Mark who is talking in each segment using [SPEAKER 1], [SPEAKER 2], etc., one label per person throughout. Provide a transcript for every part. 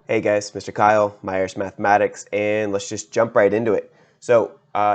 [SPEAKER 1] Hey guys, Mr. Kyle, Myers Mathematics, and let's just jump right into it. So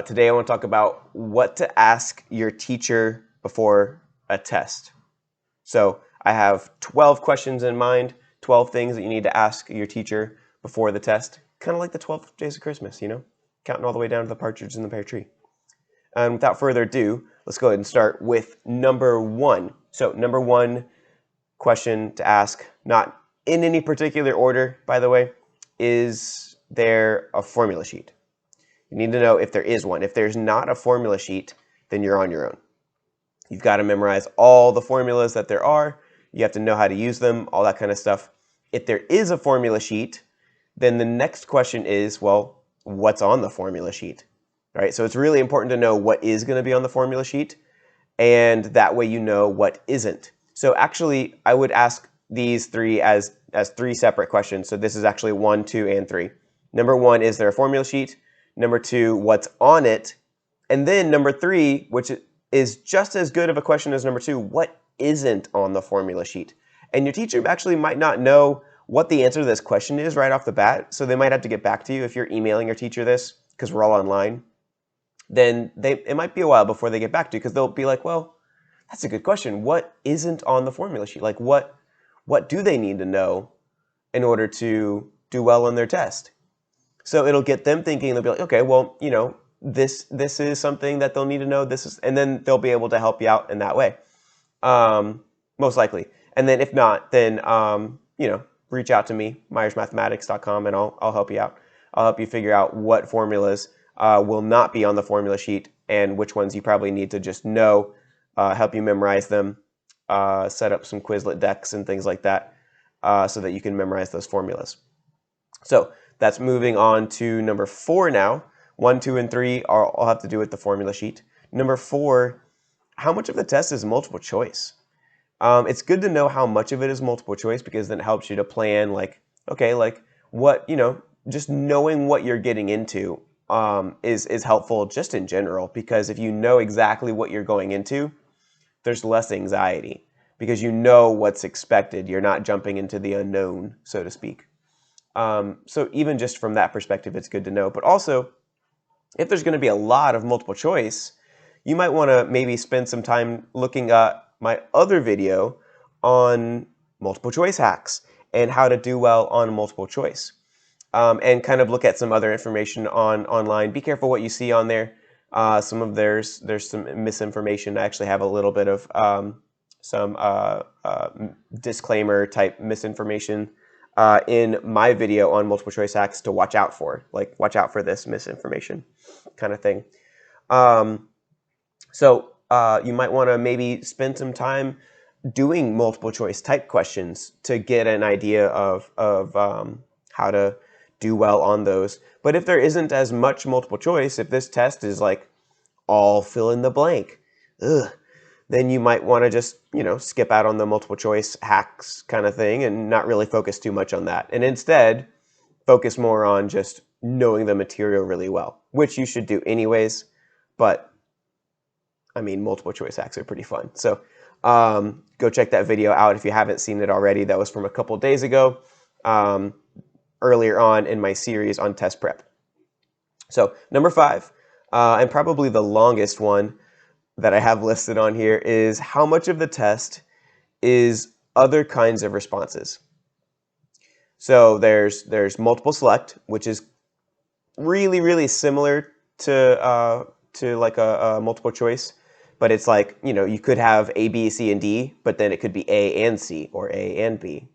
[SPEAKER 1] today I want to talk about what to ask your teacher before a test. So I have 12 questions in mind, 12 things that you need to ask your teacher before the test. Kind of like the 12 days of Christmas, counting all the way down to the partridge in the pear tree. And without further ado, let's go ahead and start with number one. So number one question to ask, not in any particular order, by the way, is there a formula sheet? You need to know if there is one. If there's not a formula sheet, then you're on your own. You've got to memorize all the formulas that there are. You have to know how to use them, all that kind of stuff. If there is a formula sheet, then the next question is, well, what's on the formula sheet? All right, so it's really important to know what is going to be on the formula sheet, and that way you know what isn't. So actually, I would ask these three as three separate questions. So this is actually 1, 2, and 3. Number 1, is there a formula sheet? Number 2, what's on it? And then number 3, which is just as good of a question as number 2, what isn't on the formula sheet? And your teacher actually might not know what the answer to this question is right off the bat, so they might have to get back to you if you're emailing your teacher this, because we're all online. Then it might be a while before they get back to you, because they'll be like, well, that's a good question. What isn't on the formula sheet? Like what do they need to know in order to do well on their test? So it'll get them thinking. They'll be like, okay, well, this is something that they'll need to know. And then they'll be able to help you out in that way, most likely. And then if not, then reach out to me, myersmathematics.com, and I'll help you out. I'll help you figure out what formulas will not be on the formula sheet and which ones you probably need to just know, help you memorize them, set up some Quizlet decks and things like that so that you can memorize those formulas. So that's moving on to number 4 now. 1, 2, and 3 all have to do with the formula sheet. Number 4, how much of the test is multiple choice? It's good to know how much of it is multiple choice, because then it helps you to plan, just knowing what you're getting into is helpful just in general, because if you know exactly what you're going into, there's less anxiety because you know what's expected. You're not jumping into the unknown, so to speak. So even just from that perspective, it's good to know. But also, if there's going to be a lot of multiple choice, you might want to maybe spend some time looking at my other video on multiple choice hacks and how to do well on multiple choice. And kind of look at some other information online. Be careful what you see on there. There's some misinformation. I actually have a little bit of some disclaimer type misinformation in my video on multiple choice hacks to watch out for. Like, watch out for this misinformation kind of thing. So you might want to maybe spend some time doing multiple choice type questions to get an idea of how to do well on those. But if there isn't as much multiple choice, if this test is like all fill in the blank, then you might want to just, skip out on the multiple choice hacks kind of thing and not really focus too much on that. And instead, focus more on just knowing the material really well, which you should do anyways. But, I mean, multiple choice hacks are pretty fun. So go check that video out if you haven't seen it already. That was from a couple days ago. Earlier on in my series on test prep. So number 5, and probably the longest one that I have listed on here, is how much of the test is other kinds of responses. So there's multiple select, which is really, really similar to like a multiple choice, but it's like, you could have A, B, C, and D, but then it could be A and C or A and B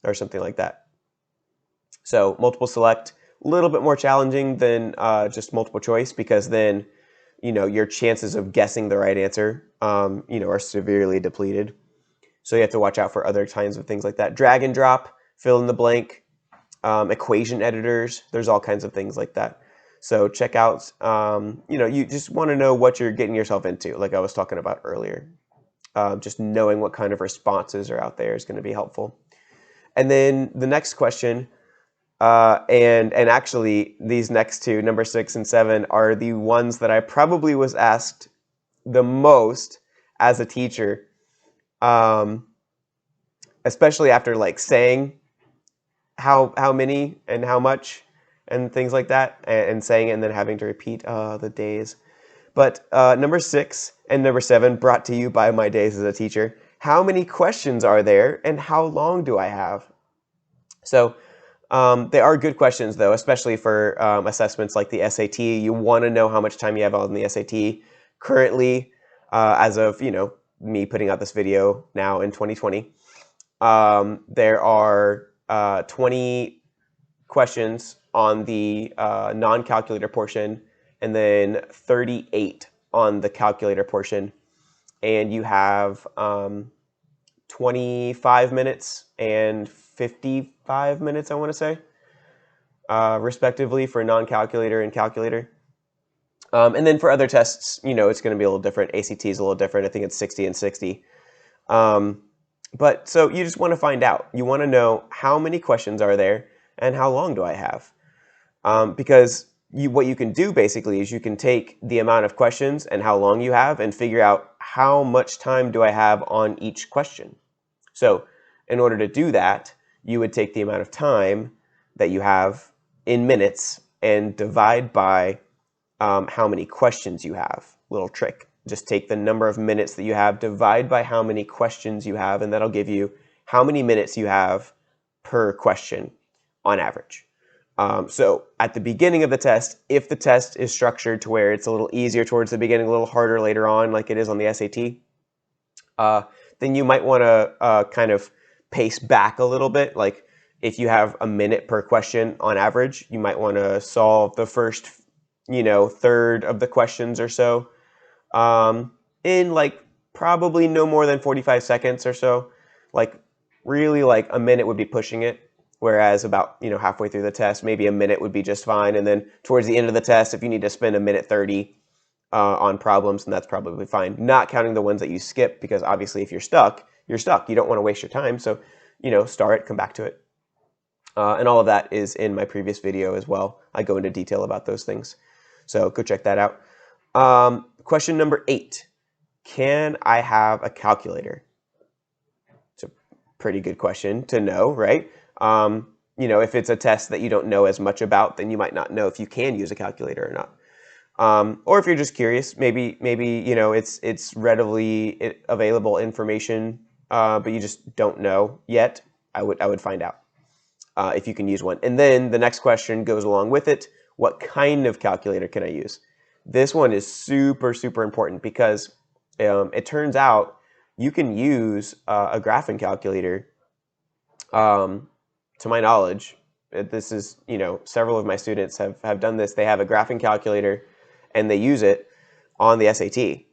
[SPEAKER 1] or something like that. So multiple select, a little bit more challenging than just multiple choice, because then, your chances of guessing the right answer, are severely depleted. So you have to watch out for other kinds of things like that. Drag and drop, fill in the blank, equation editors, there's all kinds of things like that. So check out, you just want to know what you're getting yourself into, like I was talking about earlier. Just knowing what kind of responses are out there is going to be helpful. And then the next question, and actually these next two, number 6 and 7, are the ones that I probably was asked the most as a teacher, especially after like saying how many and how much and things like that, and saying it and then having to repeat the days. But number 6 and number 7, brought to you by my days as a teacher. How many questions are there and how long do I have? So they are good questions, though, especially for assessments like the SAT. You want to know how much time you have on the SAT. Currently, as of, me putting out this video now in 2020, there are 20 questions on the non-calculator portion, and then 38 on the calculator portion. And you have 25 minutes and 55 minutes, I want to say, respectively, for non-calculator and calculator. And then for other tests, it's going to be a little different. ACT is a little different. I think it's 60 and 60. But so you just want to find out. You want to know how many questions are there and how long do I have? Because what you can do basically is you can take the amount of questions and how long you have and figure out how much time do I have on each question. So in order to do that, you would take the amount of time that you have in minutes and divide by how many questions you have. Little trick. Just take the number of minutes that you have, divide by how many questions you have, and that'll give you how many minutes you have per question on average. So at the beginning of the test, if the test is structured to where it's a little easier towards the beginning, a little harder later on, like it is on the SAT, then you might want to kind of pace back a little bit. Like if you have a minute per question on average, you might want to solve the first, third of the questions or so in like probably no more than 45 seconds or so. Like really, like a minute would be pushing it. Whereas about, halfway through the test, maybe a minute would be just fine. And then towards the end of the test, if you need to spend a minute 30 on problems, then that's probably fine. Not counting the ones that you skip, because obviously if you're stuck, you're stuck. You don't want to waste your time. So, start, come back to it. And all of that is in my previous video as well. I go into detail about those things. So go check that out. Question number 8. Can I have a calculator? It's a pretty good question to know, right? If it's a test that you don't know as much about, then you might not know if you can use a calculator or not. Or if you're just curious, maybe it's readily available information, but you just don't know yet. I would find out if you can use one. And then the next question goes along with it. What kind of calculator can I use? This one is super, super important because it turns out you can use a graphing calculator. To my knowledge, this is, several of my students have done this. They have a graphing calculator and they use it on the SAT.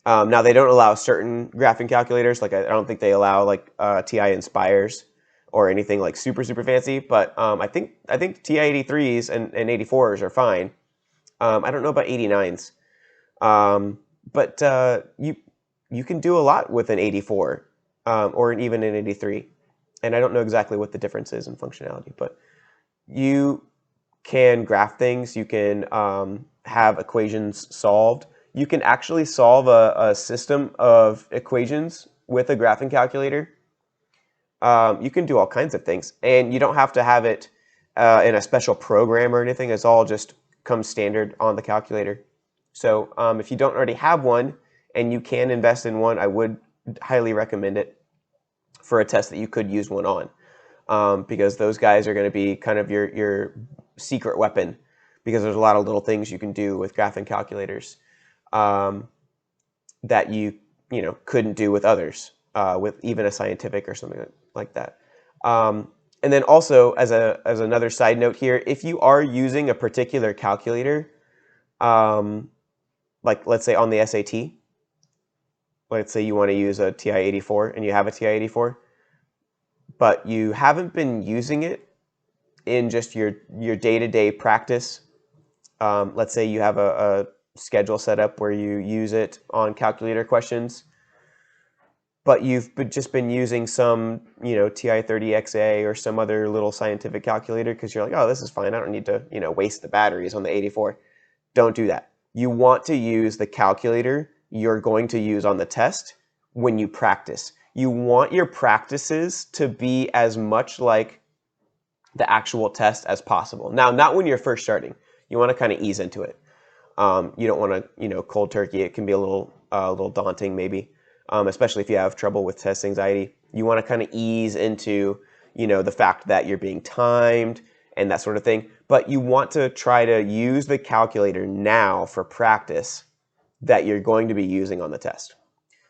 [SPEAKER 1] Now, they don't allow certain graphing calculators. Like I don't think they allow like TI Inspires or anything like super, super fancy. But I think TI 83s and 84s are fine. I don't know about 89s. But you can do a lot with an 84 or even an 83. And I don't know exactly what the difference is in functionality, but you can graph things. You can have equations solved. You can actually solve a system of equations with a graphing calculator. You can do all kinds of things. And you don't have to have it in a special program or anything. It's all just comes standard on the calculator. So if you don't already have one and you can invest in one, I would highly recommend it for a test that you could use one on, because those guys are going to be kind of your secret weapon, because there's a lot of little things you can do with graphing calculators that you couldn't do with others, with even a scientific or something like that. And then also as another side note here, if you are using a particular calculator, like let's say on the SAT. Let's say you want to use a TI 84 and you have a TI 84, but you haven't been using it in just your day-to-day practice. Let's say you have a schedule set up where you use it on calculator questions, but you've just been using some, TI 30XA or some other little scientific calculator because you're like, oh, this is fine. I don't need to, waste the batteries on the 84. Don't do that. You want to use the calculator you're going to use on the test when you practice. You want your practices to be as much like the actual test as possible. Now, not when you're first starting. You want to kind of ease into it. You don't want to, cold turkey. It can be a little daunting maybe, especially if you have trouble with test anxiety. You want to kind of ease into, the fact that you're being timed and that sort of thing. But you want to try to use the calculator now for practice that you're going to be using on the test.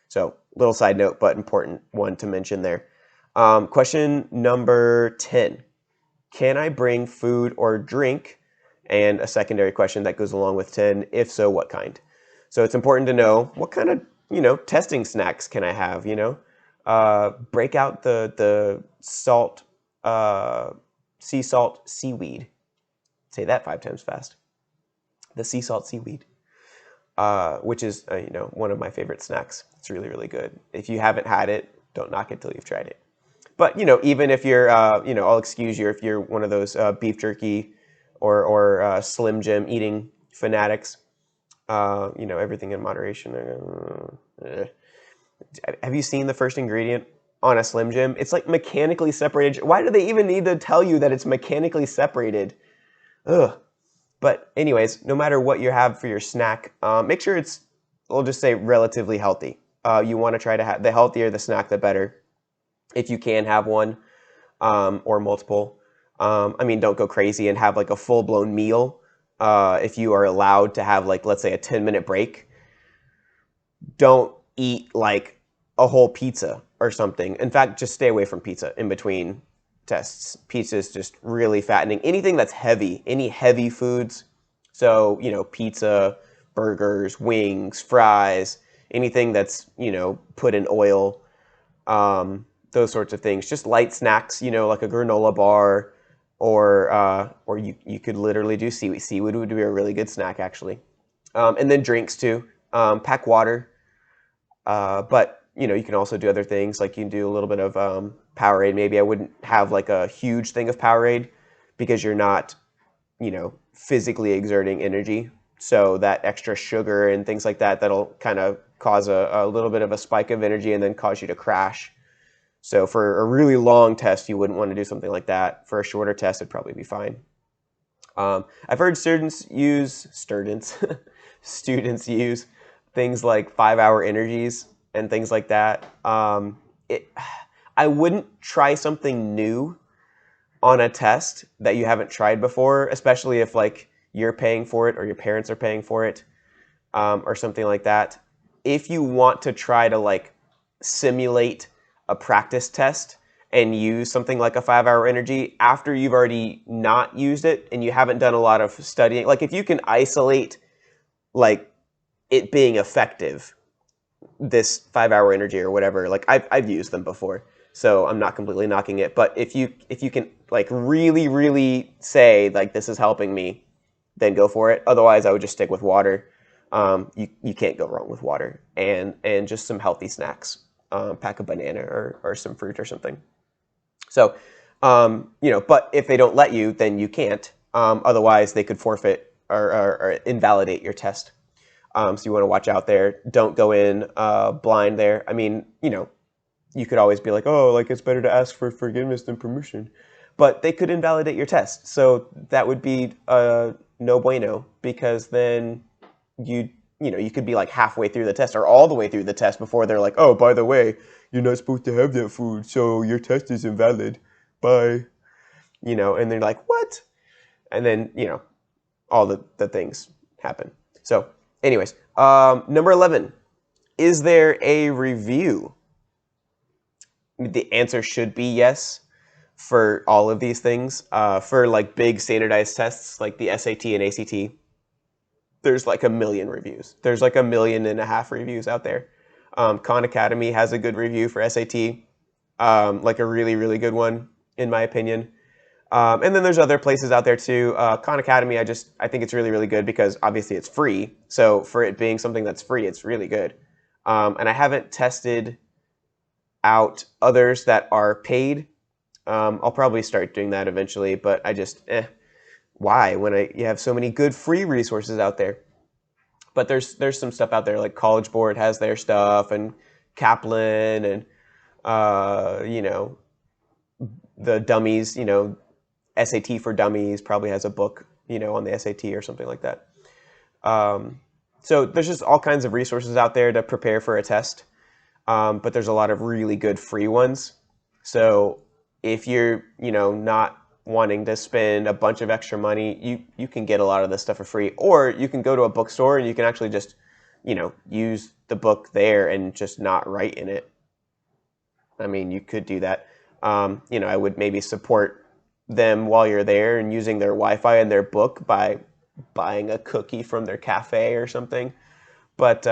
[SPEAKER 1] So, little side note, but important one to mention there. Question number 10. Can I bring food or drink? And a secondary question that goes along with 10, if so, what kind? So it's important to know what kind of, testing snacks can I have, break out the salt, sea salt seaweed. Say that 5 times fast. The sea salt seaweed, which is, one of my favorite snacks. It's really, really good. If you haven't had it, don't knock it till you've tried it. But, even if you're, I'll excuse you if you're one of those beef jerky or Slim Jim eating fanatics, everything in moderation. Have you seen the first ingredient on a Slim Jim? It's like mechanically separated. Why do they even need to tell you that it's mechanically separated? Ugh. But anyways, no matter what you have for your snack, make sure it's, we'll just say, relatively healthy. You want to try to have, the healthier the snack, the better. If you can have one or multiple. Don't go crazy and have like a full-blown meal. If you are allowed to have like, let's say, a 10-minute break, don't eat like a whole pizza or something. In fact, just stay away from pizza in between tests. Pizza is just really fattening. Anything that's heavy, any heavy foods. So, pizza, burgers, wings, fries, anything that's, put in oil, those sorts of things. Just light snacks, like a granola bar, or you could literally do seaweed. Seaweed would be a really good snack, actually. And then drinks too. Pack water. But you can also do other things, like you can do a little bit of Powerade. Maybe I wouldn't have like a huge thing of Powerade because you're not, physically exerting energy. So that extra sugar and things like that, that'll kind of cause a little bit of a spike of energy and then cause you to crash. So for a really long test, you wouldn't want to do something like that. For a shorter test, it'd probably be fine. I've heard students use students use things like 5-hour energies and things like that. I wouldn't try something new on a test that you haven't tried before, especially if like you're paying for it or your parents are paying for it, or something like that. If you want to try to like simulate a practice test and use something like a 5-hour energy after you've already not used it and you haven't done a lot of studying, like if you can isolate like it being effective, this 5-hour energy or whatever, like I've used them before, so I'm not completely knocking it. But if you can like really say like this is helping me, then go for it. Otherwise, I would just stick with water. You can't go wrong with water and just some healthy snacks. Pack a banana or some fruit or something. So, but if they don't let you, then you can't. Otherwise, they could forfeit or invalidate your test. So you want to watch out there. Don't go in blind there. You could always be like, oh, like it's better to ask for forgiveness than permission. But they could invalidate your test. So that would be no bueno, because then you could be like halfway through the test or all the way through the test before they're like, oh, by the way, you're not supposed to have that food, so your test is invalid. Bye. And they're like, what? And then, all the things happen. So anyways, number 11, is there a review? The answer should be yes for all of these things. For like big standardized tests like the SAT and ACT, there's like 1 million reviews. There's like 1.5 million reviews out there. Khan Academy has a good review for SAT, like a really good one, in my opinion. And then there's other places out there too. Khan Academy, I think it's really good because obviously it's free. So for it being something that's free, it's really good. And I haven't tested out others that are paid. I'll probably start doing that eventually, but I just, why when you have so many good free resources out there? But there's some stuff out there like College Board has their stuff, and Kaplan, and the dummies, SAT for Dummies probably has a book, on the SAT or something like that. So there's just all kinds of resources out there to prepare for a test. But there's a lot of really good free ones. So if you're, not wanting to spend a bunch of extra money, you can get a lot of this stuff for free. Or you can go to a bookstore and you can actually just, use the book there and just not write in it. I mean, you could do that. I would maybe support them while you're there and using their Wi-Fi and their book by buying a cookie from their cafe or something. But,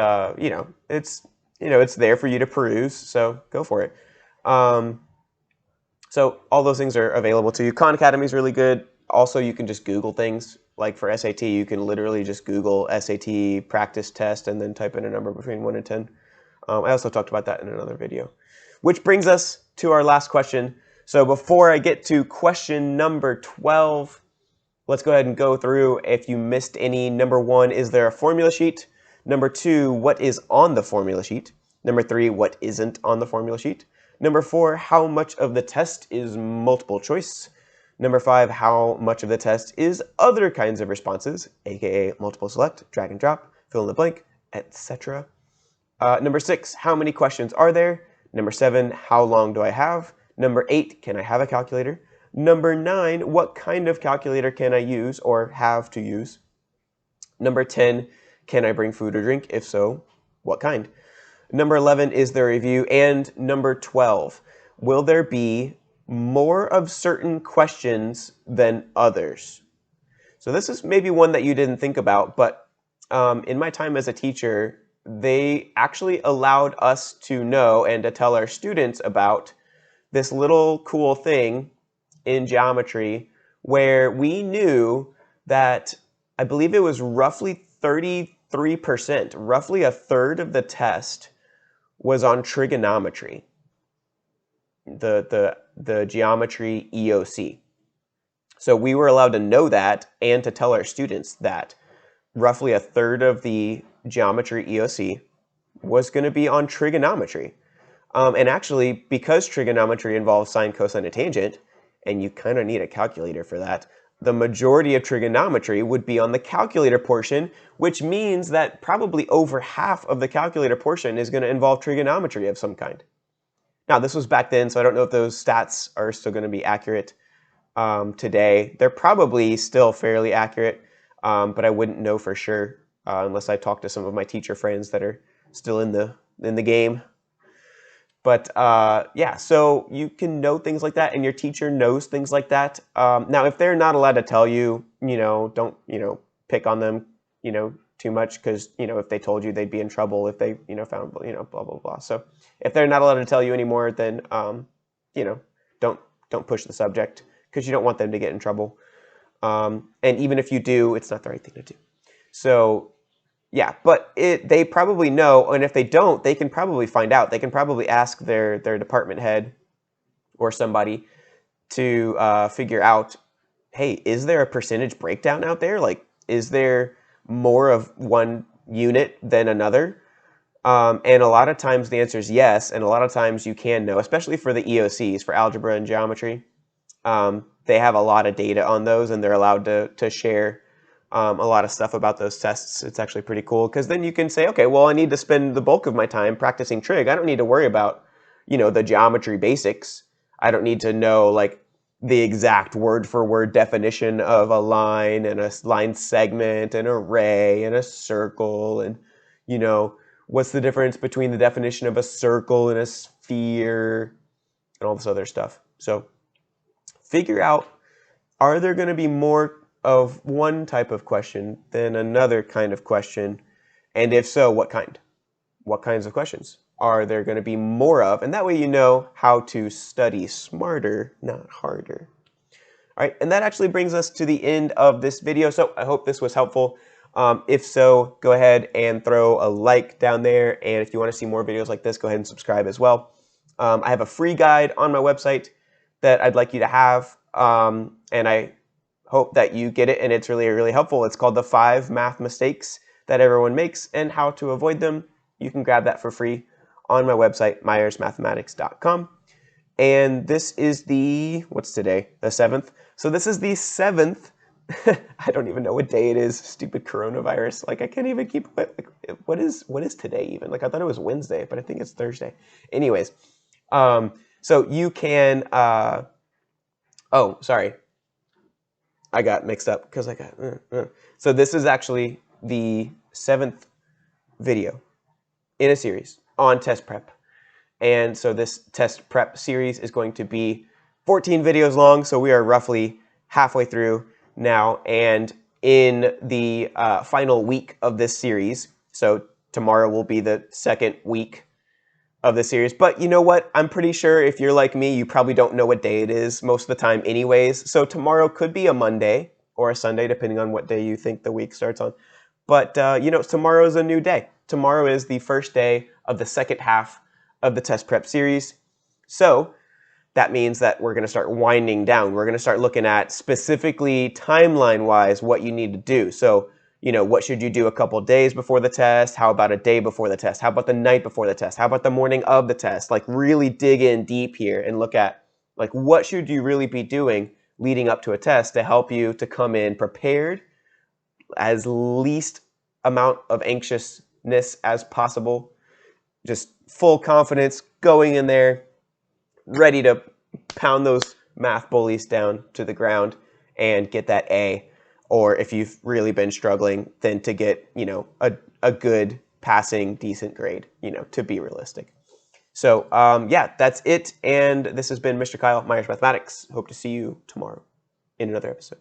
[SPEAKER 1] it's there for you to peruse, so go for it. So all those things are available to you. Khan Academy is really good. Also, you can just Google things. Like for SAT, you can literally just Google SAT practice test and then type in a number between 1 and 10. I also talked about that in another video. Which brings us to our last question. So before I get to question number 12, let's go ahead and go through if you missed any. Number 1, is there a formula sheet? Number 2, what is on the formula sheet? Number 3, what isn't on the formula sheet? Number 4, how much of the test is multiple choice? Number 5, how much of the test is other kinds of responses, aka multiple select, drag and drop, fill in the blank, etc. Number 6, how many questions are there? Number 7, how long do I have? Number 8, can I have a calculator? Number 9, what kind of calculator can I use or have to use? Number 10, can I bring food or drink? If so, what kind? Number 11, is there a review? And number 12, will there be more of certain questions than others? So this is maybe one that you didn't think about, but in my time as a teacher, they actually allowed us to know and to tell our students about this little cool thing in geometry where we knew that I believe it was roughly 33%, roughly a third of the test was on trigonometry, the geometry EOC. So we were allowed to know that and to tell our students that roughly a third of the geometry EOC was going to be on trigonometry. And actually, because trigonometry involves sine, cosine, and tangent, and you kind of need a calculator for that, the majority of trigonometry would be on the calculator portion, which means that probably over half of the calculator portion is going to involve trigonometry of some kind. Now, this was back then, so I don't know if those stats are still going to be accurate today. They're probably still fairly accurate, but I wouldn't know for sure unless I talk to some of my teacher friends that are still in the game. But yeah, so you can know things like that, and your teacher knows things like that. Now, if they're not allowed to tell you, don't, pick on them, too much, because, if they told you, they'd be in trouble if they, found, blah, blah, blah. So if they're not allowed to tell you anymore, then, don't push the subject, because you don't want them to get in trouble. And even if you do, it's not the right thing to do. So yeah, but they probably know, and if they don't, they can probably find out. They can probably ask their department head or somebody to figure out, hey, is there a percentage breakdown out there? Like, is there more of one unit than another? And a lot of times the answer is yes, and a lot of times you can know, especially for the EOCs, for algebra and geometry. They have a lot of data on those, and they're allowed to share a lot of stuff about those tests. It's actually pretty cool, because then you can say, okay, well, I need to spend the bulk of my time practicing trig. I don't need to worry about, the geometry basics. I don't need to know, like, the exact word-for-word definition of a line and a line segment and an array and a circle and, what's the difference between the definition of a circle and a sphere and all this other stuff. So figure out, are there going to be more of one type of question than another kind of question? And if so, what kind? What kinds of questions are there going to be more of? And that way you know how to study smarter, not harder. All right, and that actually brings us to the end of this video. So I hope this was helpful. If so, go ahead and throw a like down there. And if you want to see more videos like this, go ahead and subscribe as well. I have a free guide on my website that I'd like you to have. And I hope that you get it, and it's really, really helpful. It's called the 5 Math Mistakes That Everyone Makes and How to Avoid Them. You can grab that for free on my website, myersmathematics.com. And this is what's today? The 7th. So this is the 7th. I don't even know what day it is. Stupid coronavirus. Like I can't even keep what is today even? Like I thought it was Wednesday, but I think it's Thursday. Anyways, so you can oh, sorry. I got mixed up because I got So this is actually the 7th video in a series on test prep. And so this test prep series is going to be 14 videos long. So we are roughly halfway through now. And in the final week of this series, so tomorrow will be the 2nd week of the series. But you know what? I'm pretty sure if you're like me, you probably don't know what day it is most of the time anyways. So tomorrow could be a Monday or a Sunday, depending on what day you think the week starts on. But, you know, tomorrow is a new day. Tomorrow is the first day of the 2nd half of the test prep series. So that means that we're going to start winding down. We're going to start looking at specifically timeline-wise what you need to do. So, you know, what should you do a couple days before the test? How about a day before the test? How about the night before the test? How about the morning of the test? Like really dig in deep here and look at like what should you really be doing leading up to a test to help you to come in prepared, as least amount of anxiousness as possible, just full confidence going in there, ready to pound those math bullies down to the ground and get that A. Or if you've really been struggling, then to get, you know, a good passing, decent grade, you know, to be realistic. So, yeah, that's it. And this has been Mr. Kyle, Myers Mathematics. Hope to see you tomorrow in another episode.